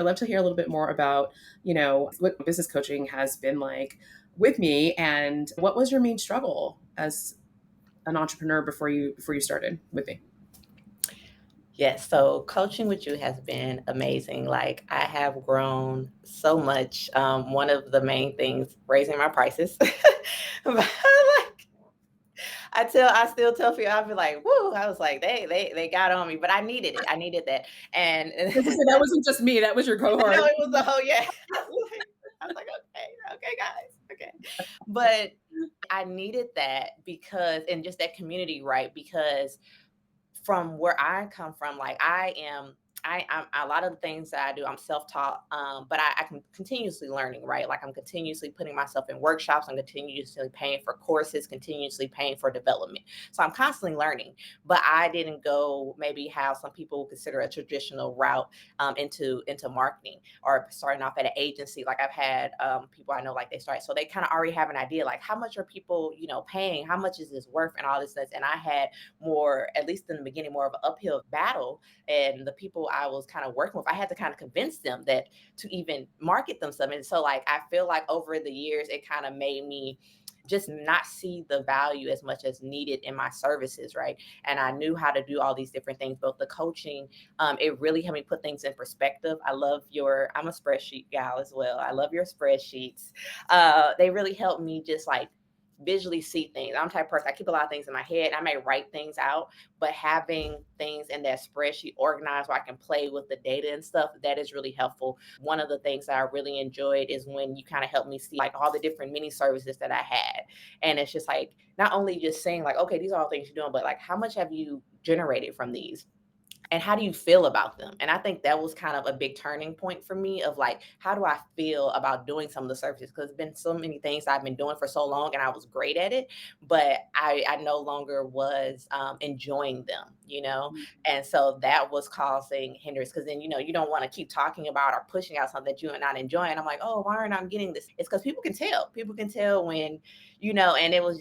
I'd love to hear a little bit more about, what business coaching has been like with me, and what was your main struggle as an entrepreneur before you started with me. Yes, so coaching with you has been amazing. Like I have grown so much. One of the main things, raising my prices. But, like I still tell people, I'll be like, "Woo!" I was like, they got on me, but I needed it. I needed that, and That wasn't just me, that was your no, cohort. it was the whole yeah. I was like, okay, okay, guys, okay, but I needed that because, and just that community, right? Because from where I come from, like I'm a lot of the things that I do, I'm self-taught, but I can continuously learning, right? Like I'm continuously putting myself in workshops, I'm continuously paying for courses, continuously paying for development. So I'm constantly learning, but I didn't go maybe how some people would consider a traditional route into marketing or starting off at an agency. Like I've had people I know, like they start, so they kind of already have an idea, like how much are people, paying, how much is this worth, and all this stuff. And I had more, at least in the beginning, more of an uphill battle. And the people I was kind of working with, I had to kind of convince them that to even market themselves. And so, like, I feel like over the years, it kind of made me just not see the value as much as needed in my services, right? And I knew how to do all these different things, but the coaching, it really helped me put things in perspective. I'm a spreadsheet gal as well. I love your spreadsheets. They really helped me just like visually see things. I'm the type of person, I keep a lot of things in my head. I may write things out, but having things in that spreadsheet organized where I can play with the data and stuff, that is really helpful. One of the things that I really enjoyed is when you kind of help me see like all the different mini services that I had. And it's just like not only just saying like, okay, these are all things you're doing, but like how much have you generated from these? And how do you feel about them? And I think that was kind of a big turning point for me of like, how do I feel about doing some of the services? Because there's been so many things I've been doing for so long and I was great at it, but I no longer was enjoying them, you know? And so that was causing hindrance because then, you don't want to keep talking about or pushing out something that you're not enjoying. I'm like, oh, why aren't I getting this? It's because people can tell. People can tell when and it was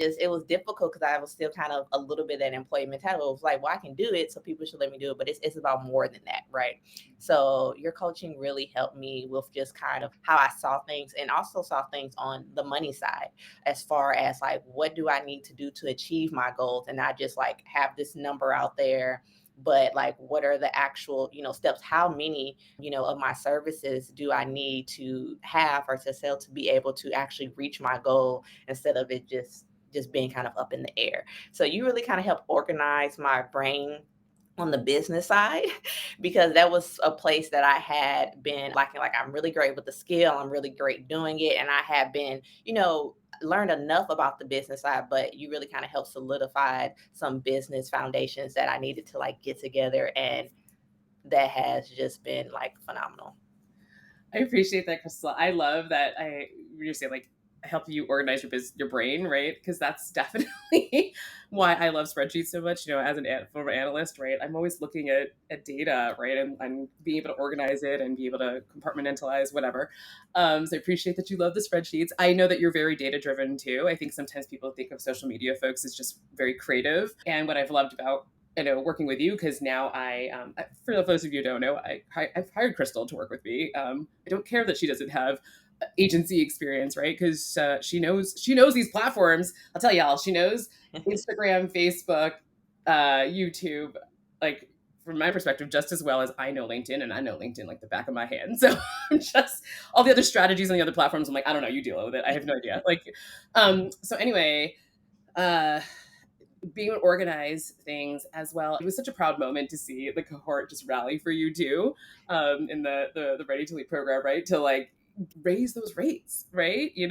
difficult because I was still kind of a little bit that employee mentality. It was like, well, I can do it, so people should let me do it. But it's about more than that, right? So your coaching really helped me with just kind of how I saw things and also saw things on the money side, as far as like, what do I need to do to achieve my goals and not just like have this number out there, but like what are the actual steps, how many of my services do I need to have or to sell to be able to actually reach my goal instead of it just being kind of up in the air. So you really kind of help organize my brain on the business side because that was a place that I had been lacking. Like I'm really great with the skill, I'm really great doing it, and I have been, learned enough about the business side, but you really kind of helped solidify some business foundations that I needed to like get together, and that has just been like phenomenal. I appreciate that, Crystal. I love that. You say like help you organize your brain, right? Because that's definitely why I love spreadsheets so much. As former analyst, right? I'm always looking at data, right, and being able to organize it and be able to compartmentalize whatever. So I appreciate that you love the spreadsheets. I know that you're very data driven too. I think sometimes people think of social media folks as just very creative, and what I've loved about working with you, because now for those of you who don't know, I've hired Crystal to work with me. I don't care that she doesn't have agency experience, right? Because she knows these platforms. I'll tell y'all, she knows Instagram, Facebook, YouTube, like from my perspective, just as well as I know LinkedIn, and I know LinkedIn like the back of my hand. So I'm just all the other strategies on the other platforms. I'm like, I don't know, you deal with it. I have no idea. Like, so anyway, uh, being able to organize things as well. It was such a proud moment to see the cohort just rally for you too, in the Ready to Lead program, right? To like raise those rates, right? You're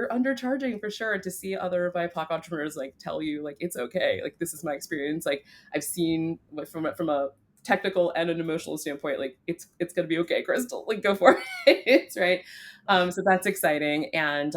undercharging for sure. To see other BIPOC entrepreneurs like tell you like it's okay, like this is my experience. Like I've seen from a technical and an emotional standpoint, like it's gonna be okay, Crystal. Like go for it, right? So that's exciting, and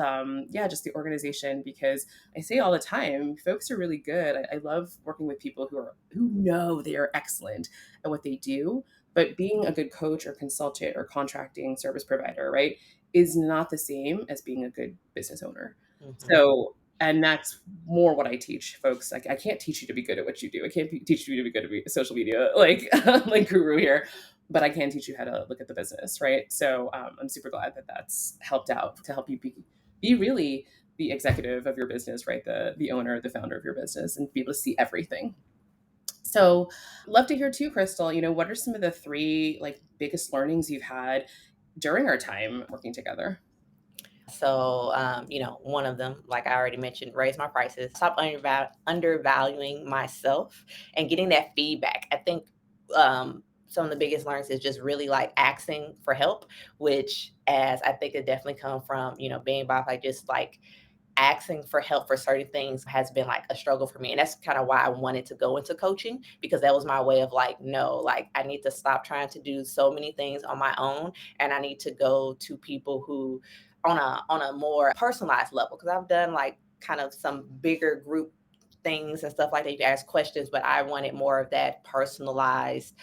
yeah, just the organization, because I say all the time, folks are really good. I love working with people who know they are excellent at what they do, but being a good coach or consultant or contracting service provider, right, is not the same as being a good business owner. Mhm. So, and that's more what I teach folks. Like, I can't teach you to be good at what you do. I can't teach you to be good at social media, like like guru here. but I can teach you how to look at the business, right? So I'm super glad that that's helped out to help you be really the executive of your business, right? The owner, the founder of your business, and be able to see everything. So, love to hear too, Crystal. What are some of the three like biggest learnings you've had during our time working together? So, one of them, like I already mentioned, raise my prices, stop undervaluing myself, and getting that feedback. I think some of the biggest learns is just really like asking for help, which, as I think it definitely come from, being by like just like asking for help for certain things has been like a struggle for me. And that's kind of why I wanted to go into coaching, because that was my way of like, no, like I need to stop trying to do so many things on my own. And I need to go to people who on a more personalized level. Cause I've done like kind of some bigger group things and stuff like that. You ask questions, but I wanted more of that personalized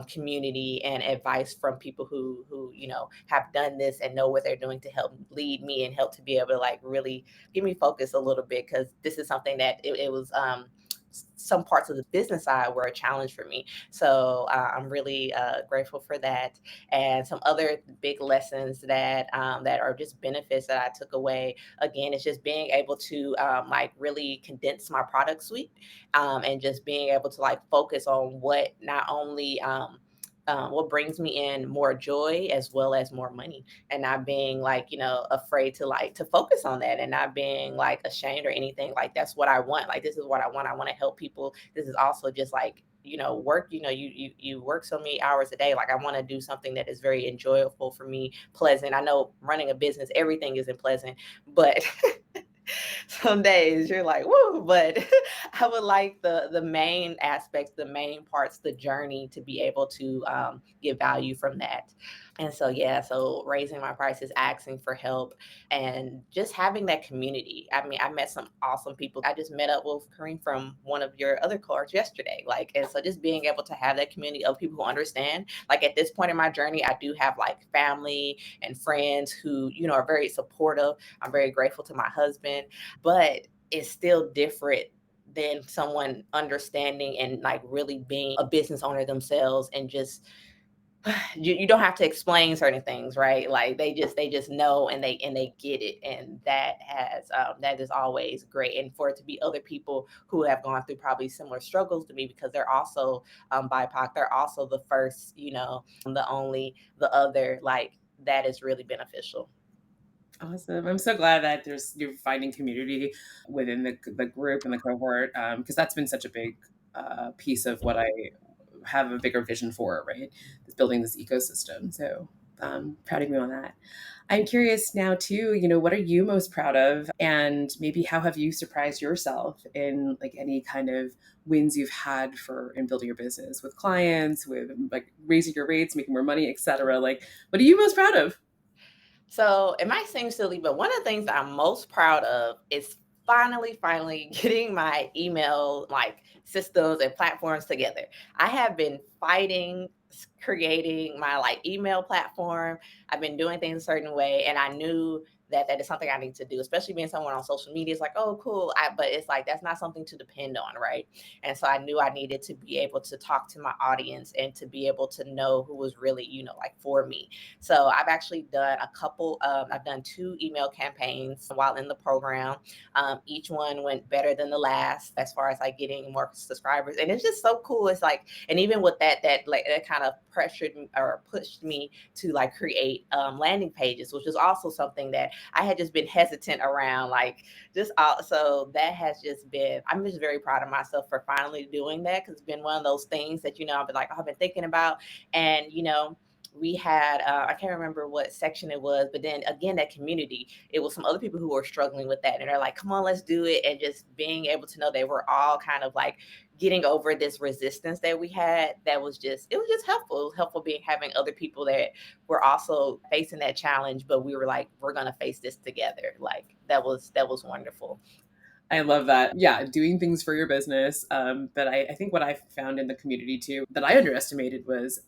community and advice from people who have done this and know what they're doing to help lead me and help to be able to like really give me focus a little bit, because this is something that it was some parts of the business side were a challenge for me. So I'm really grateful for that. And some other big lessons that are just benefits that I took away. Again, it's just being able to like really condense my product suite, and just being able to like focus on what not only what brings me in more joy as well as more money, and not being like afraid to like to focus on that, and not being like ashamed or anything. Like that's what I want. Like this is what I want to help people. This is also just like work. You work so many hours a day. Like I want to do something that is very enjoyable for me, pleasant. I know running a business, everything isn't pleasant, but some days you're like, woo, but I would like the main aspects, the main parts, the journey, to be able to get value from that. And so, yeah, so raising my prices, asking for help, and just having that community. I mean, I met some awesome people. I just met up with Kareem from one of your other cards yesterday. Like, and so just being able to have that community of people who understand. Like at this point in my journey, I do have like family and friends who, are very supportive. I'm very grateful to my husband, but it's still different than someone understanding and like really being a business owner themselves, and just you don't have to explain certain things, right? Like they just know, and they get it, and that is always great. And for it to be other people who have gone through probably similar struggles to me, because they're also BIPOC, they're also the first, the only, the other, like that is really beneficial. Awesome. I'm so glad that you're finding community within the group and the cohort, because that's been such a big piece of what I have a bigger vision for, right? Is building this ecosystem. So proud of you on that. I'm curious now too, what are you most proud of, and maybe how have you surprised yourself in like any kind of wins you've had for in building your business with clients, with like raising your rates, making more money, etc. Like, what are you most proud of? So it might seem silly, but one of the things that I'm most proud of is finally getting my email like systems and platforms together. I have been fighting creating my like email platform. I've been doing things a certain way, and I knew that is something I need to do, especially being someone on social media. It's like, oh, cool. But it's like that's not something to depend on, right? And so I knew I needed to be able to talk to my audience and to be able to know who was really, like for me. So I've actually done a couple of, I've done two email campaigns while in the program. Each one went better than the last as far as like getting more subscribers. And it's just so cool. It's like, and even with that like that kind of pressured me or pushed me to like create landing pages, which is also something that I had just been hesitant around. Like just so that has just been, I'm just very proud of myself for finally doing that, because it's been one of those things that, I've been like, oh, I've been thinking about. And, we had I can't remember what section it was, but then again, that community, it was some other people who were struggling with that, and they're like, come on, let's do it. And just being able to know they were all kind of like getting over this resistance that we had, that was just, it was just helpful. It was helpful being having other people that were also facing that challenge, but we were like, we're gonna face this together. Like that was wonderful. I love that. Yeah, doing things for your business. But I think what I found in the community too that I underestimated was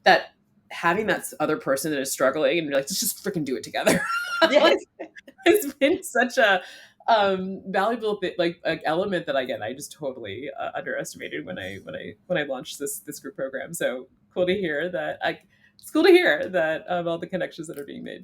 that having that other person that is struggling and you're like, let's just freaking do it together. Like, Yes. it's been such a valuable bit like element that I just totally underestimated when I launched this group program. So cool to hear that I it's cool to hear that, all the connections that are being made.